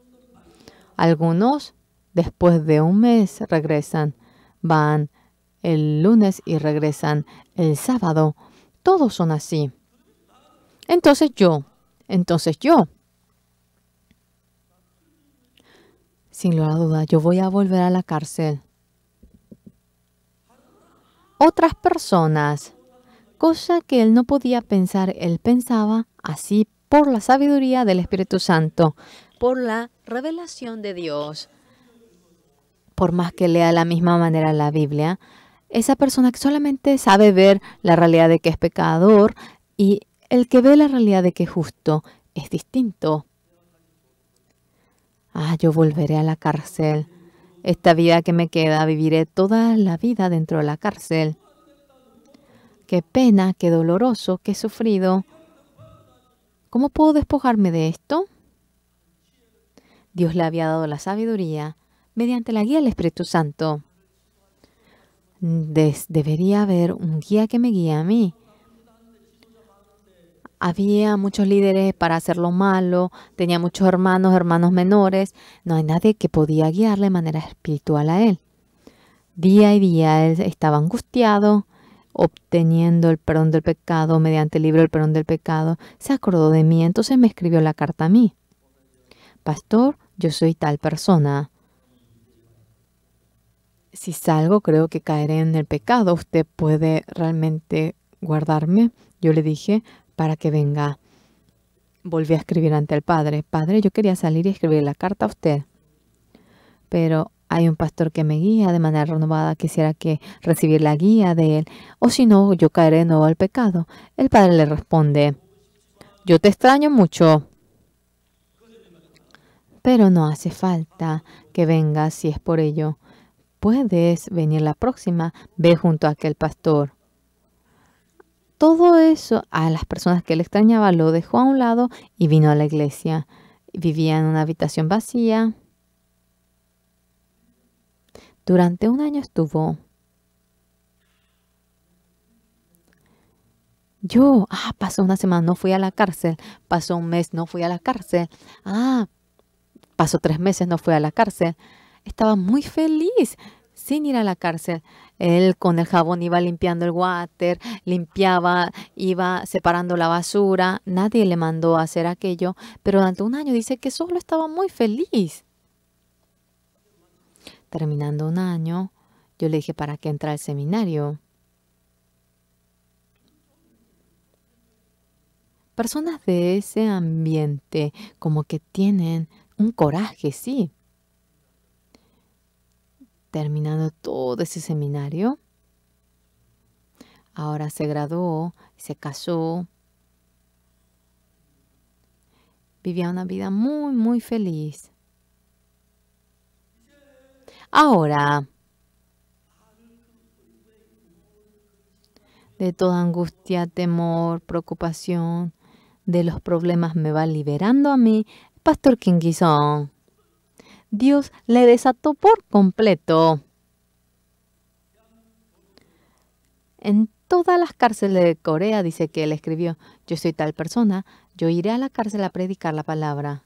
Algunos después de 1 mes regresan. Van el lunes y regresan el sábado. Todos son así. Entonces yo, sin lugar a duda, yo voy a volver a la cárcel. Otras personas, cosa que él no podía pensar, él pensaba así por la sabiduría del Espíritu Santo, por la revelación de Dios. Por más que lea de la misma manera la Biblia, esa persona que solamente sabe ver la realidad de que es pecador y el que ve la realidad de que es justo es distinto. Yo volveré a la cárcel. Esta vida que me queda, viviré toda la vida dentro de la cárcel. Qué pena, qué doloroso, qué sufrido. ¿Cómo puedo despojarme de esto? Dios le había dado la sabiduría mediante la guía del Espíritu Santo. Debería haber un guía que me guíe a mí. Había muchos líderes para hacer lo malo, tenía muchos hermanos menores. No hay nadie que podía guiarle de manera espiritual a él. Día y día él estaba angustiado, obteniendo el perdón del pecado mediante el libro del perdón del pecado. Se acordó de mí, entonces me escribió la carta a mí. Pastor, yo soy tal persona. Si salgo, creo que caeré en el pecado. ¿Usted puede realmente guardarme? Yo le dije, para que venga. Volví a escribir ante el padre. Padre, yo quería salir y escribir la carta a usted, pero hay un pastor que me guía de manera renovada. Quisiera que recibir la guía de él, o si no, yo caeré de nuevo al pecado. El padre le responde, yo te extraño mucho, pero no hace falta que vengas si es por ello. Puedes venir la próxima, ve junto a aquel pastor. Todo eso a las personas que él extrañaba lo dejó a un lado y vino a la iglesia. Vivía en una habitación vacía. Durante un año estuvo. Pasó una semana, no fui a la cárcel. Pasó un mes, no fui a la cárcel. Pasó 3 meses, no fui a la cárcel. Estaba muy feliz sin ir a la cárcel. Él con el jabón iba limpiando el water, limpiaba, iba separando la basura. Nadie le mandó a hacer aquello, pero durante un año dice que solo estaba muy feliz. Terminando un año, yo le dije, ¿para qué entra al seminario? Personas de ese ambiente como que tienen un coraje, sí. Terminando todo ese seminario, ahora se graduó, se casó, vivía una vida muy, muy feliz. Ahora, de toda angustia, temor, preocupación, de los problemas me va liberando a mí, Pastor Kinguizón. Dios le desató por completo. En todas las cárceles de Corea dice que él escribió, yo soy tal persona, yo iré a la cárcel a predicar la palabra.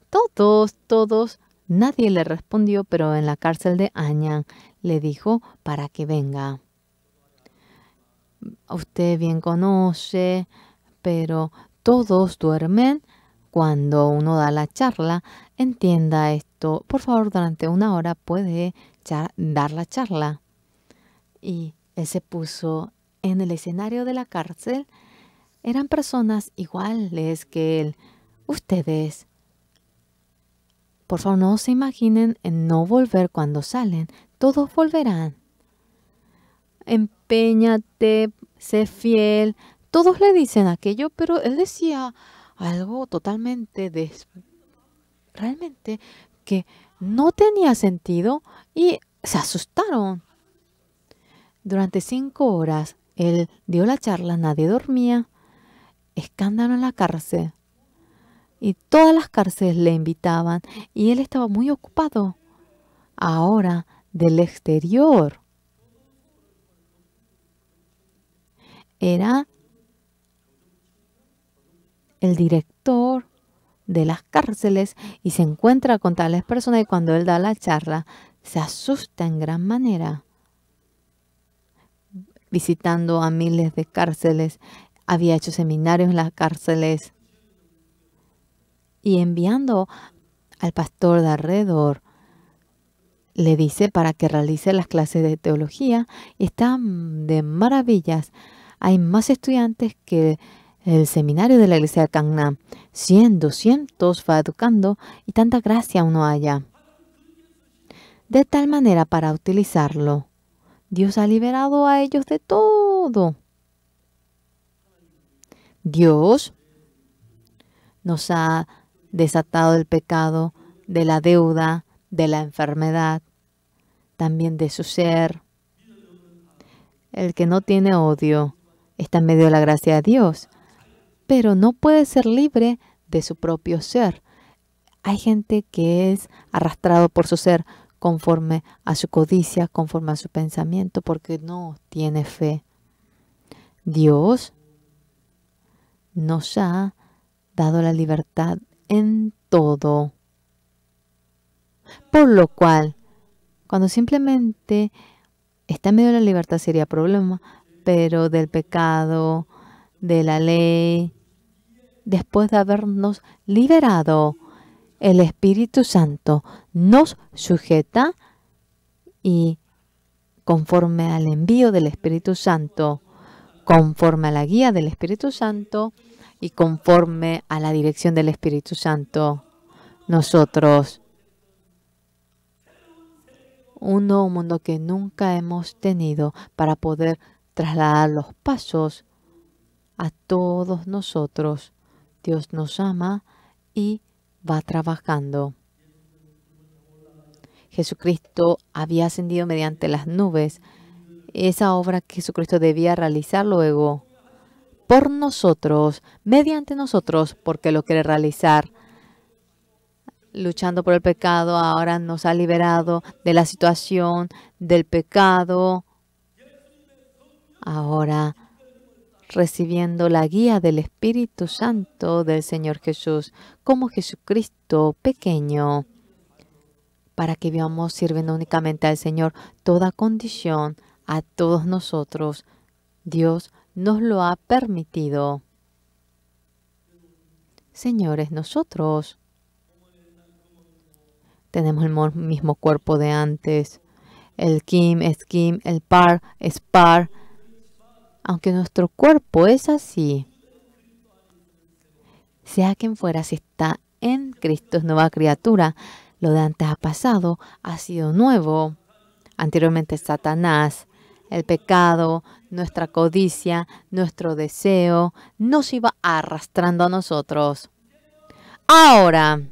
Todos, nadie le respondió, pero en la cárcel de Anyang le dijo para que venga. Usted bien conoce, pero todos duermen cuando uno da la charla. Entienda esto. Por favor, durante 1 hora puede dar la charla. Y él se puso en el escenario de la cárcel. Eran personas iguales que él. Ustedes, por favor, no se imaginen en no volver cuando salen. Todos volverán. Empeñate, sé fiel. Todos le dicen aquello, pero él decía algo totalmente realmente que no tenía sentido y se asustaron. Durante 5 horas él dio la charla, nadie dormía. Escándalo en la cárcel. Y todas las cárceles le invitaban y él estaba muy ocupado. Ahora, del exterior, era el director de las cárceles y se encuentra con tales personas y cuando él da la charla se asusta en gran manera. Visitando a miles de cárceles, había hecho seminarios en las cárceles y enviando al pastor de alrededor, le dice para que realice las clases de teología y están de maravillas. Hay más estudiantes que el seminario de la iglesia de Gangnam. 100, 200 va educando y tanta gracia uno haya. De tal manera para utilizarlo, Dios ha liberado a ellos de todo. Dios nos ha desatado del pecado, de la deuda, de la enfermedad, también de su ser. El que no tiene odio está en medio de la gracia de Dios, pero no puede ser libre de su propio ser. Hay gente que es arrastrado por su ser conforme a su codicia, conforme a su pensamiento, porque no tiene fe. Dios nos ha dado la libertad en todo. Por lo cual, cuando simplemente está en medio de la libertad sería problema, pero del pecado, de la ley, después de habernos liberado, el Espíritu Santo nos sujeta y conforme al envío del Espíritu Santo, conforme a la guía del Espíritu Santo y conforme a la dirección del Espíritu Santo. Nosotros, un nuevo mundo que nunca hemos tenido para poder trasladar los pasos a todos nosotros. Dios nos ama y va trabajando. Jesucristo había ascendido mediante las nubes. Esa obra que Jesucristo debía realizar luego por nosotros, mediante nosotros, porque lo quiere realizar. Luchando por el pecado, ahora nos ha liberado de la situación del pecado. Ahora, recibiendo la guía del Espíritu Santo del Señor Jesús, como Jesucristo pequeño, para que vivamos sirviendo únicamente al Señor, toda condición a todos nosotros, Dios nos lo ha permitido. Señores, nosotros tenemos el mismo cuerpo de antes. El Kim es Kim, el Par es Par. Aunque nuestro cuerpo es así, sea quien fuera, si está en Cristo es nueva criatura. Lo de antes ha pasado, ha sido nuevo. Anteriormente Satanás, el pecado, nuestra codicia, nuestro deseo, nos iba arrastrando a nosotros. Ahora,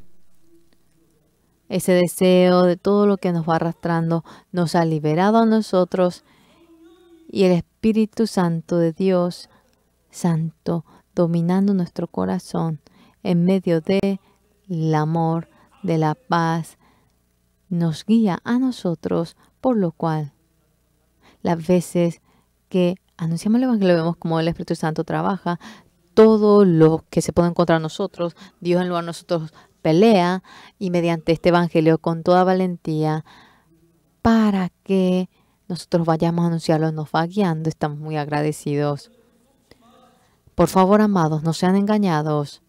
ese deseo de todo lo que nos va arrastrando nos ha liberado a nosotros y el Espíritu Santo de Dios, Santo, dominando nuestro corazón en medio del amor, de la paz, nos guía a nosotros, por lo cual las veces que anunciamos el Evangelio vemos como el Espíritu Santo trabaja, todo lo que se puede encontrar a nosotros, Dios en lugar de nosotros pelea y mediante este Evangelio con toda valentía para que nosotros vayamos a anunciarlo, nos va guiando, estamos muy agradecidos. Por favor, amados, no sean engañados.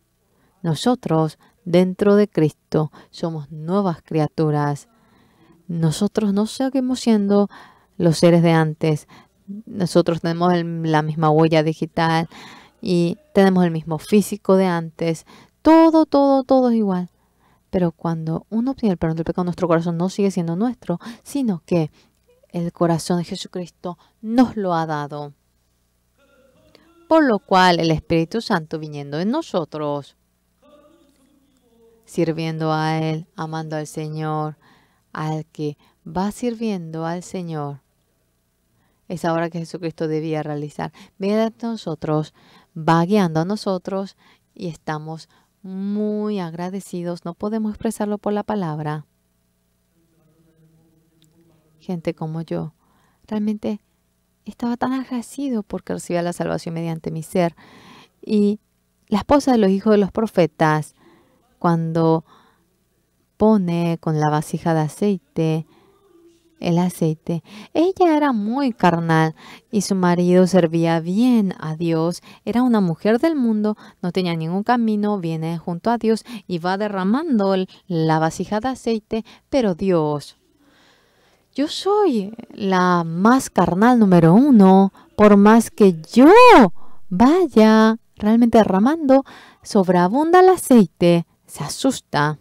Nosotros, dentro de Cristo, somos nuevas criaturas. Nosotros no seguimos siendo los seres de antes. Nosotros tenemos la misma huella digital y tenemos el mismo físico de antes. Todo es igual. Pero cuando uno obtiene el perdón del pecado, nuestro corazón no sigue siendo nuestro, sino que el corazón de Jesucristo nos lo ha dado. Por lo cual el Espíritu Santo viniendo en nosotros, sirviendo a Él, amando al Señor, al que va sirviendo al Señor. Esa obra que Jesucristo debía realizar. Mediante nosotros, va guiando a nosotros y estamos muy agradecidos. No podemos expresarlo por la palabra. Gente como yo, realmente estaba tan agradecido porque recibía la salvación mediante mi ser. Y la esposa de los hijos de los profetas, cuando pone con la vasija de aceite, el aceite, ella era muy carnal y su marido servía bien a Dios. Era una mujer del mundo, no tenía ningún camino, viene junto a Dios y va derramando la vasija de aceite, pero Dios, yo soy la más carnal número uno, por más que yo vaya realmente derramando, sobreabunda el aceite, se asusta.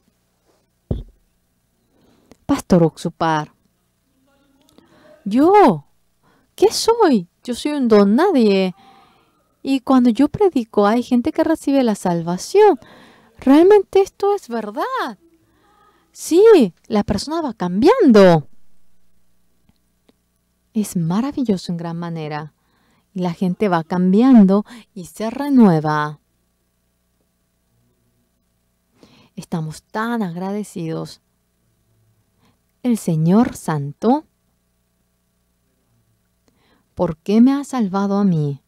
Pastor Oxupar, ¿yo qué soy? Yo soy un don nadie. Y cuando yo predico hay gente que recibe la salvación. Realmente esto es verdad. Sí, la persona va cambiando. Es maravilloso en gran manera. Y la gente va cambiando y se renueva. Estamos tan agradecidos. El Señor Santo, ¿por qué me ha salvado a mí?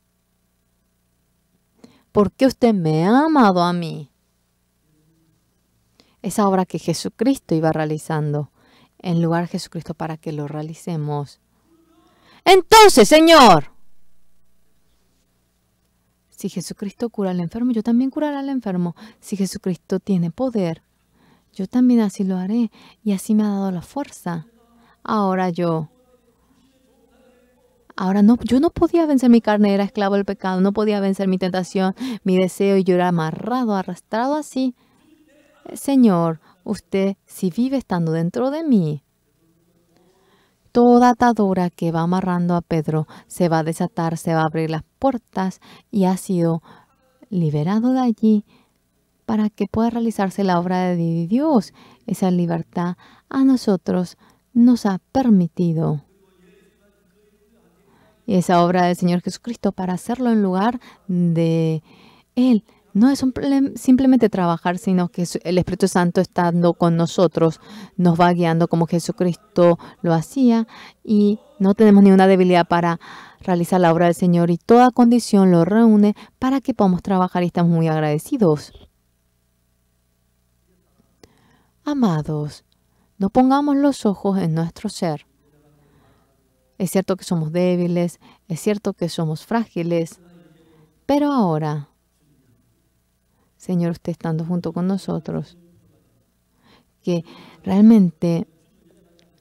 ¿Por qué usted me ha amado a mí? Esa obra que Jesucristo iba realizando, en lugar de Jesucristo para que lo realicemos. Entonces, Señor, si Jesucristo cura al enfermo, yo también curaré al enfermo. Si Jesucristo tiene poder, yo también así lo haré. Y así me ha dado la fuerza. Ahora yo Ahora no, yo no podía vencer mi carne, era esclavo del pecado, no podía vencer mi tentación, mi deseo, y yo era amarrado, arrastrado así. Señor, usted si vive estando dentro de mí, toda atadura que va amarrando a Pedro se va a desatar, se va a abrir las puertas y ha sido liberado de allí para que pueda realizarse la obra de Dios. Esa libertad a nosotros nos ha permitido. Y esa obra del Señor Jesucristo para hacerlo en lugar de Él. No es simplemente trabajar, sino que el Espíritu Santo estando con nosotros nos va guiando como Jesucristo lo hacía, y no tenemos ninguna debilidad para realizar la obra del Señor, y toda condición lo reúne para que podamos trabajar, y estamos muy agradecidos. Amados, no pongamos los ojos en nuestro ser. Es cierto que somos débiles, es cierto que somos frágiles, pero ahora, Señor, usted estando junto con nosotros, que realmente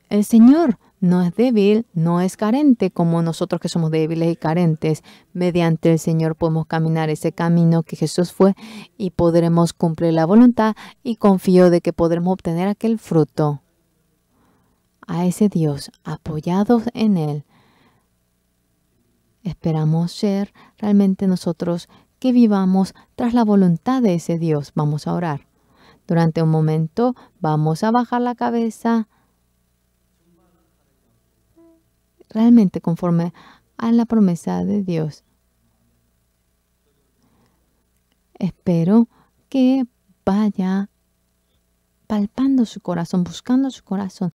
el Señor no es débil, no es carente como nosotros que somos débiles y carentes. Mediante el Señor podemos caminar ese camino que Jesús fue y podremos cumplir la voluntad, y confío de que podremos obtener aquel fruto. A ese Dios, apoyados en Él, esperamos ser realmente nosotros que vivamos tras la voluntad de ese Dios. Vamos a orar. Durante un momento vamos a bajar la cabeza realmente conforme a la promesa de Dios. Espero que vaya palpando su corazón, buscando su corazón.